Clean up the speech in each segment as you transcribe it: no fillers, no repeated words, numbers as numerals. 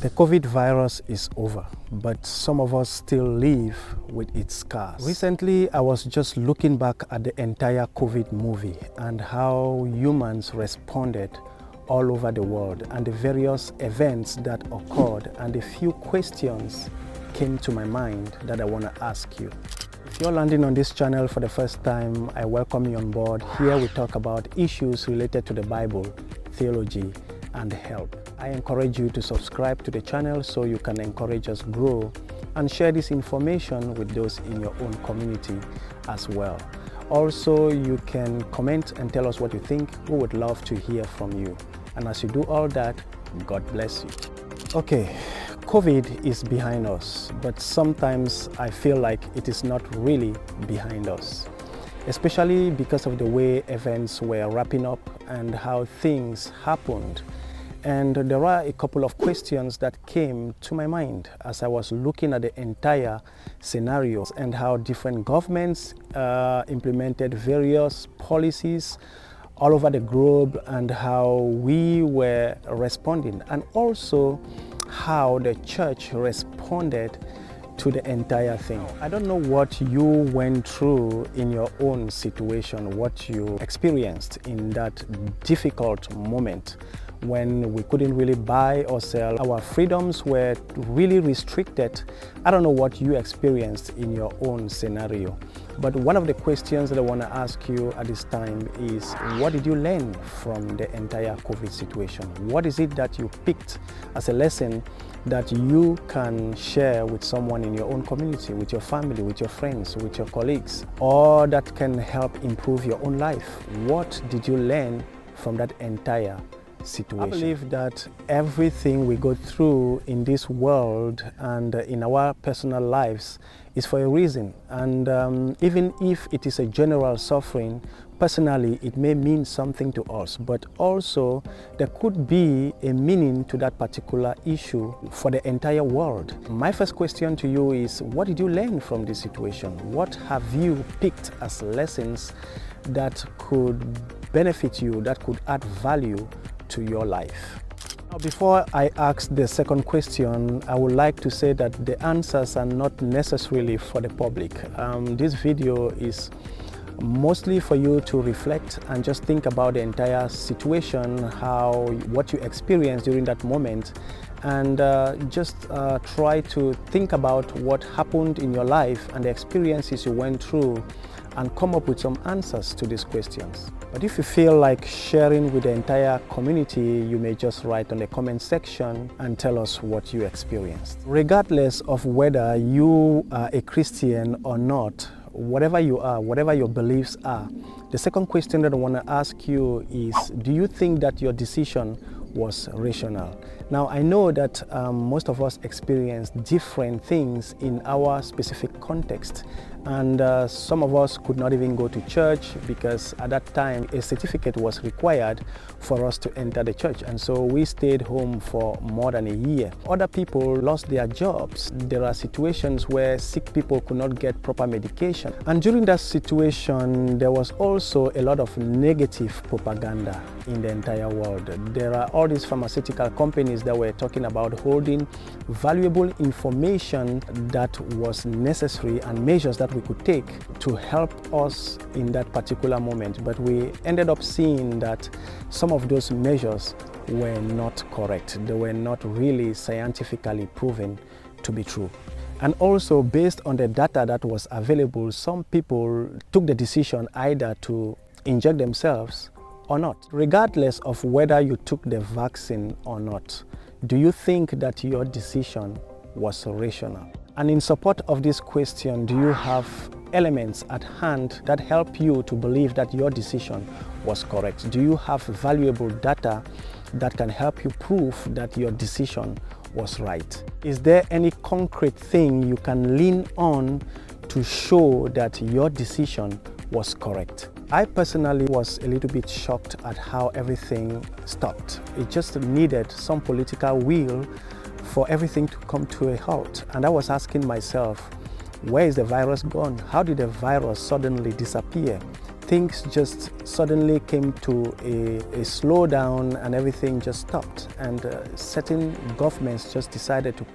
The COVID virus is over, but some of us still live with its scars. Recently, I was just looking back at the entire COVID movie and how humans responded all over the world and the various events that occurred, and a few questions came to my mind that I want to ask you. If you're landing on this channel for the first time, I welcome you on board. Here we talk about issues related to the Bible, theology, and help. I encourage you to subscribe to the channel so you can encourage us grow and share this information with those in your own community as well. Also, you can comment and tell us what you think. We would love to hear from you. And as you do all that, God bless you. Okay, COVID is behind us, but sometimes I feel like it is not really behind us, especially because of the way events were wrapping up and how things happened. And there are a couple of questions that came to my mind as I was looking at the entire scenarios and how different governments implemented various policies all over the globe and how we were responding, and also how the church responded to the entire thing. I don't know what you went through in your own situation, what you experienced in that difficult moment when we couldn't really buy or sell. Our freedoms were really restricted. I don't know what you experienced in your own scenario. But one of the questions that I want to ask you at this time is, what did you learn from the entire COVID situation? What is it that you picked as a lesson that you can share with someone in your own community, with your family, with your friends, with your colleagues, or that can help improve your own life? What did you learn from that entire situation? I believe that everything we go through in this world and in our personal lives is for a reason. And even if it is a general suffering, personally it may mean something to us, but also there could be a meaning to that particular issue for the entire world. My first question to you is, what did you learn from this situation? What have you picked as lessons that could benefit you, that could add value to your life? Now, before I ask the second question, I would like to say that the answers are not necessarily for the public. This video is mostly for you to reflect and just think about the entire situation, what you experienced during that moment, and just try to think about what happened in your life and the experiences you went through, and come up with some answers to these questions. But if you feel like sharing with the entire community, you may just write on the comment section and tell us what you experienced. Regardless of whether you are a Christian or not, whatever you are, whatever your beliefs are, the second question that I want to ask you is, do you think that your decision was rational? Now, I know that most of us experience different things in our specific context, and some of us could not even go to church because at that time a certificate was required for us to enter the church, and so we stayed home for more than a year. Other people lost their jobs. There are situations where sick people could not get proper medication, and during that situation there was also a lot of negative propaganda in the entire world. There are all these pharmaceutical companies that were talking about holding valuable information that was necessary and measures that we could take to help us in that particular moment. But we ended up seeing that some of those measures were not correct. They were not really scientifically proven to be true. And also, based on the data that was available, some people took the decision either to inject themselves or not. Regardless of whether you took the vaccine or not, do you think that your decision was rational? And in support of this question, do you have elements at hand that help you to believe that your decision was correct? Do you have valuable data that can help you prove that your decision was right? Is there any concrete thing you can lean on to show that your decision was correct? I personally was a little bit shocked at how everything stopped. It just needed some political will for everything to come to a halt. And I was asking myself, where is the virus gone? How did the virus suddenly disappear? things just suddenly came to a slowdown and everything just stopped, and certain governments just decided to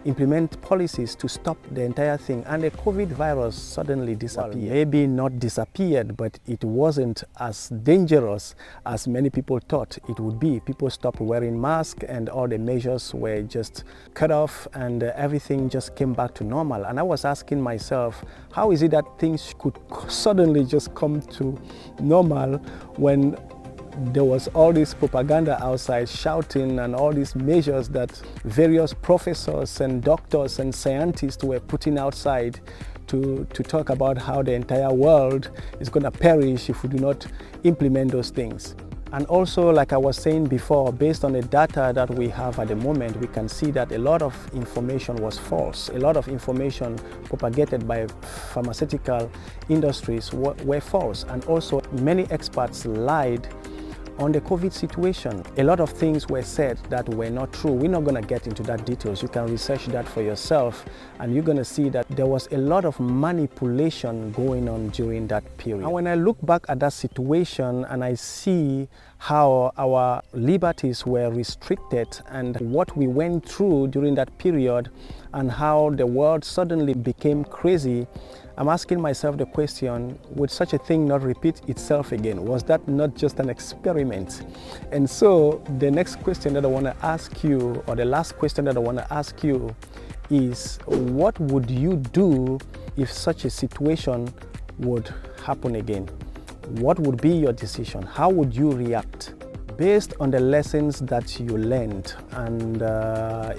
implement policies to stop the entire thing, and the COVID virus suddenly disappeared. Well, maybe not disappeared, but it wasn't as dangerous as many people thought it would be. People stopped wearing masks and all the measures were just cut off, and everything just came back to normal. And I was asking myself, how is it that things could suddenly just come to normal when there was all this propaganda outside shouting and all these measures that various professors and doctors and scientists were putting outside to talk about how the entire world is going to perish if we do not implement those things. And also, like I was saying before, based on the data that we have at the moment, we can see that a lot of information was false. A lot of information propagated by pharmaceutical industries were false. And also, many experts lied on the COVID situation. A lot of things were said that were not true. We're not going to get into that details. You can research that for yourself, and you're going to see that there was a lot of manipulation going on during that period. And when I look back at that situation and I see how our liberties were restricted and what we went through during that period and how the world suddenly became crazy, I'm asking myself the question, would such a thing not repeat itself again? Was that not just an experiment? And so the next question that I want to ask you, or the last question that I want to ask you, is what would you do if such a situation would happen again? What would be your decision? How would you react? Based on the lessons that you learned, and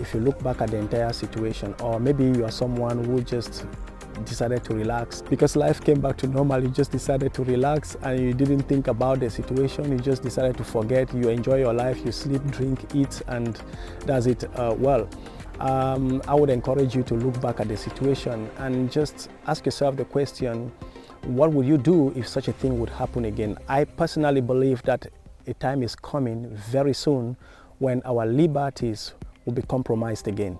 if you look back at the entire situation, or maybe you are someone who just decided to relax because life came back to normal, you just decided to relax and you didn't think about the situation, you just decided to forget, you enjoy your life, you sleep, drink, eat, and that's it. I would encourage you to look back at the situation and just ask yourself the question, what would you do if such a thing would happen again? I personally believe that a time is coming very soon when our liberties will be compromised again.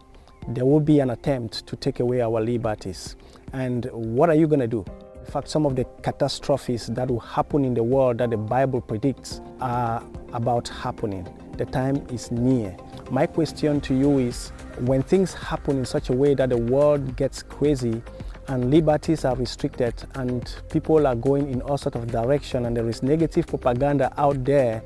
There will be an attempt to take away our liberties. And what are you going to do? In fact, some of the catastrophes that will happen in the world that the Bible predicts are about happening. The time is near. My question to you is, when things happen in such a way that the world gets crazy and liberties are restricted and people are going in all sorts of direction and there is negative propaganda out there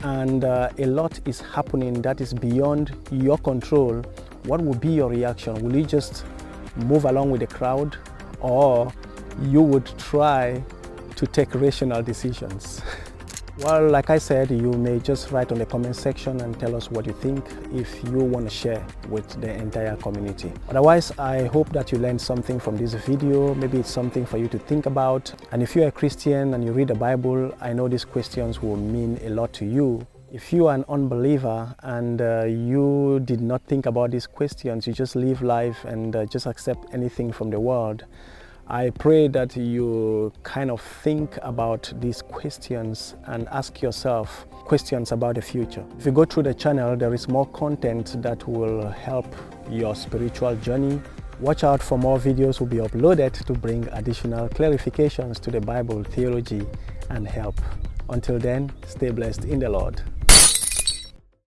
and a lot is happening that is beyond your control, what will be your reaction? Will you just move along with the crowd, or you would try to take rational decisions? Well, like I said, you may just write on the comment section and tell us what you think if you want to share with the entire community. Otherwise, I hope that you learned something from this video. Maybe it's something for you to think about. And if you're a Christian and you read the Bible, I know these questions will mean a lot to you. If you are an unbeliever and you did not think about these questions, you just live life and just accept anything from the world, I pray that you kind of think about these questions and ask yourself questions about the future. If you go through the channel, there is more content that will help your spiritual journey. Watch out for more videos will be uploaded to bring additional clarifications to the Bible, theology, and help. Until then, stay blessed in the Lord.